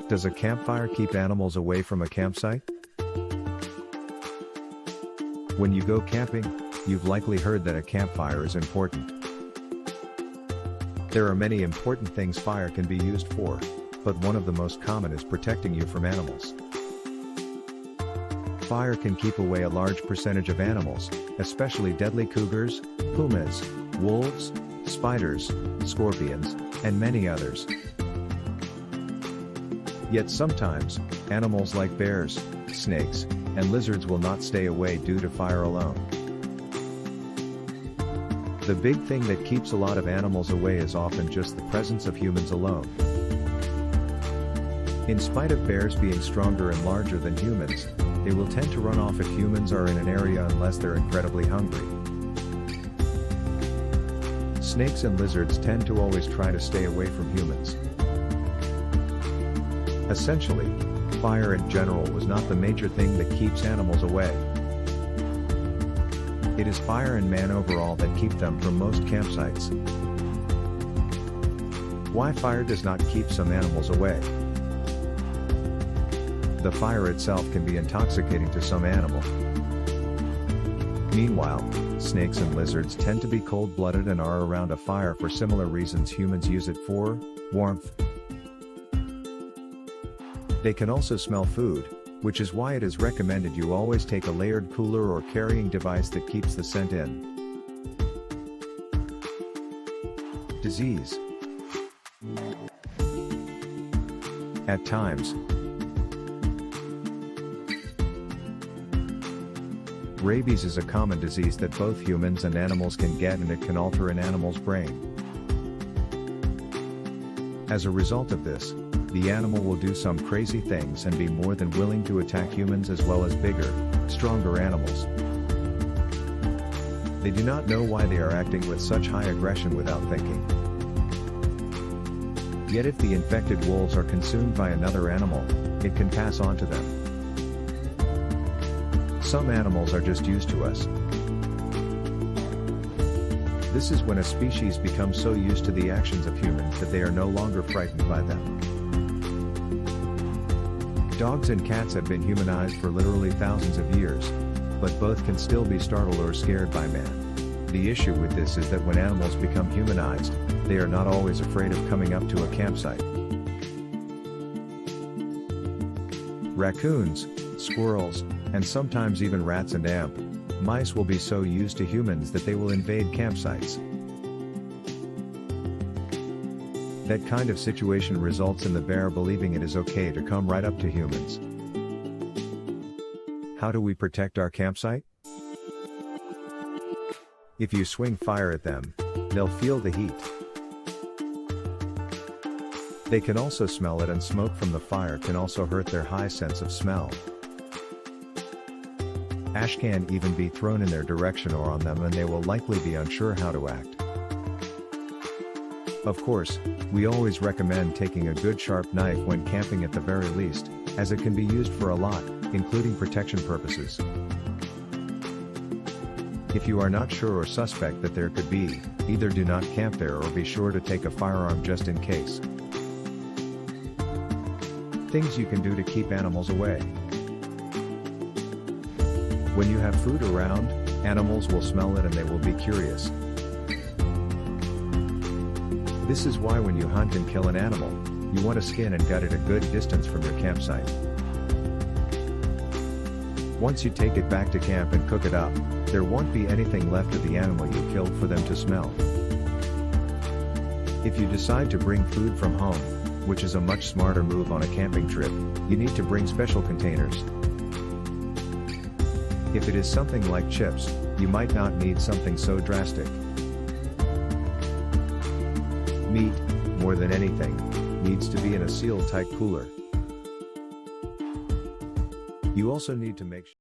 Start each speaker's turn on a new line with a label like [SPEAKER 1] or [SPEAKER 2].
[SPEAKER 1] Does a campfire keep animals away from a campsite? When you go camping, you've likely heard that a campfire is important. There are many important things fire can be used for, but one of the most common is protecting you from animals. Fire can keep away a large percentage of animals, especially deadly cougars, pumas, wolves, spiders, scorpions, and many others. Yet sometimes, animals like bears, snakes, and lizards will not stay away due to fire alone. The big thing that keeps a lot of animals away is often just the presence of humans alone. In spite of bears being stronger and larger than humans, they will tend to run off if humans are in an area unless they're incredibly hungry. Snakes and lizards tend to always try to stay away from humans. Essentially, fire in general was not the major thing that keeps animals away. It is fire and man overall that keep them from most campsites. Why fire does not keep some animals away? The fire itself can be intoxicating to some animal. Meanwhile, snakes and lizards tend to be cold-blooded and are around a fire for similar reasons humans use it for: warmth. They can also smell food, which is why it is recommended you always take a layered cooler or carrying device that keeps the scent in. Disease. At times, rabies is a common disease that both humans and animals can get, and it can alter an animal's brain. As a result of this, the animal will do some crazy things and be more than willing to attack humans as well as bigger, stronger animals. They do not know why they are acting with such high aggression without thinking. Yet if the infected wolves are consumed by another animal, it can pass on to them. Some animals are just used to us. This is when a species becomes so used to the actions of humans that they are no longer frightened by them. Dogs and cats have been humanized for literally thousands of years, but both can still be startled or scared by man. The issue with this is that when animals become humanized, they are not always afraid of coming up to a campsite. Raccoons, squirrels, and sometimes even rats and mice will be so used to humans that they will invade campsites. That kind of situation results in the bear believing it is okay to come right up to humans. How do we protect our campsite? If you swing fire at them, they'll feel the heat. They can also smell it, and smoke from the fire can also hurt their high sense of smell. Ash can even be thrown in their direction or on them, and they will likely be unsure how to act. Of course, we always recommend taking a good sharp knife when camping at the very least, as it can be used for a lot, including protection purposes. If you are not sure or suspect that there could be, either do not camp there or be sure to take a firearm just in case. Things you can do to keep animals away. When you have food around, animals will smell it and they will be curious. This is why when you hunt and kill an animal, you want to skin and gut it a good distance from your campsite. Once you take it back to camp and cook it up, there won't be anything left of the animal you killed for them to smell. If you decide to bring food from home, which is a much smarter move on a camping trip, you need to bring special containers. If it is something like chips, you might not need something so drastic. Meat, more than anything, needs to be in a sealed tight cooler. You also need to make sure